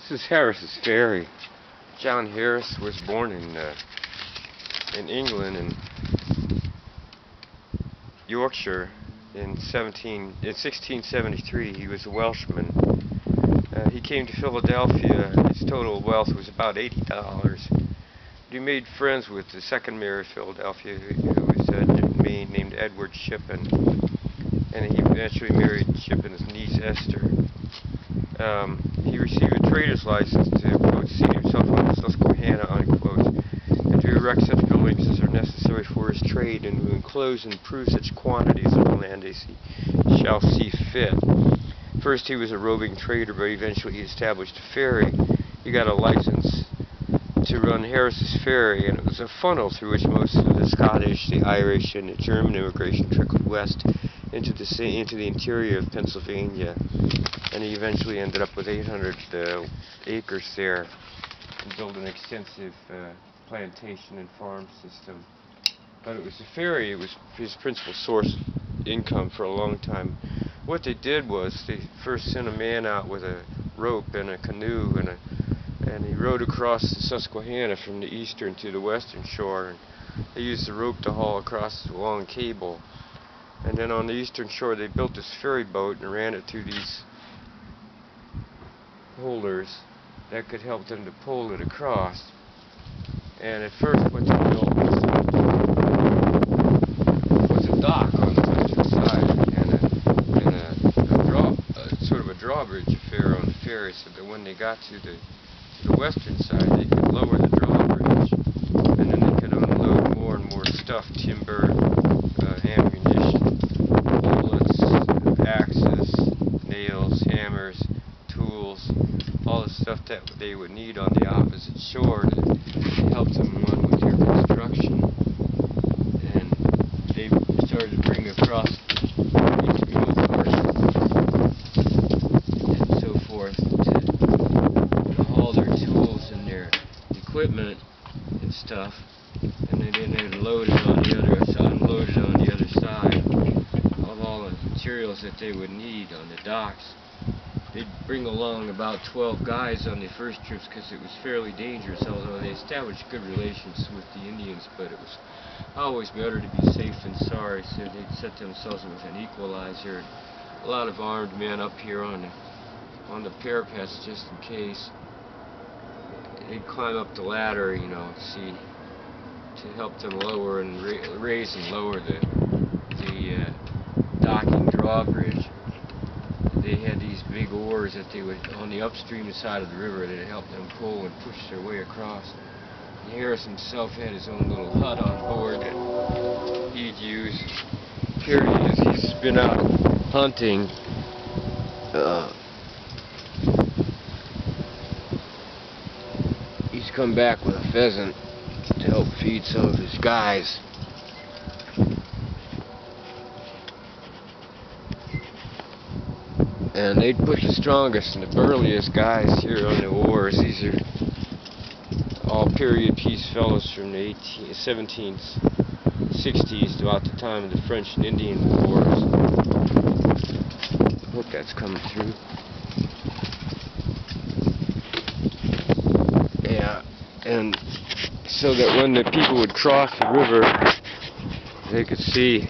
This is Harris's Ferry. John Harris was born in England, in Yorkshire, in 1673. He was a Welshman. He came to Philadelphia. His total wealth was about $80. He made friends with the second mayor of Philadelphia, who was named Edward Shippen, and he eventually married Shippen's niece Esther. He received a trader's license to, quote, seat himself on the Susquehanna, unquote, and to erect such buildings as are necessary for his trade, and to enclose and improve such quantities of the land as he shall see fit. First he was a roving trader, but eventually he established a ferry. He got a license to run Harris's Ferry, and it was a funnel through which most of the Scottish, the Irish, and the German immigration trickled west into the interior of Pennsylvania, and he eventually ended up with 800 acres there and built an extensive plantation and farm system. But it was the ferry, it was his principal source of income for a long time. What they did was they first sent a man out with a rope and a canoe, and he rowed across the Susquehanna from the eastern to the western shore, and they used the rope to haul across the long cable. And then on the eastern shore they built this ferry boat and ran it through these holders that could help them to pull it across. And at first what they built was a dock on the western side and a sort of a drawbridge affair on the ferry, so that when they got to the western side they could lower the drawbridge, and then they could unload more and more stuff, timber, ammunition, bullets, axes, nails, hammers, tools, all the stuff that they would need on the opposite shore to help them on with their construction. And they started to bring across and so forth to haul their tools and their equipment and stuff, and then they'd load it on the other side, unload it on the other side of all the materials that they would need on the docks. They'd bring along about 12 guys on the first trips because it was fairly dangerous, although they established good relations with the Indians, but it was always better to be safe than sorry, so they'd set themselves with an equalizer. A lot of armed men up here on the parapets just in case. They'd climb up the ladder, you know, to help them lower and raise and lower the docking drawbridge. They had these big oars that they would, on the upstream side of the river, that helped them pull and push their way across. And Harris himself had his own little hut on board that he'd use. Here he is, he's been out hunting. He's come back with a pheasant to help feed some of his guys. And they'd put the strongest and the burliest guys here on the oars. These are all period piece fellows from the 1760s, about the time of the French and Indian Wars. I hope that's coming through. Yeah, and so that when the people would cross the river, they could see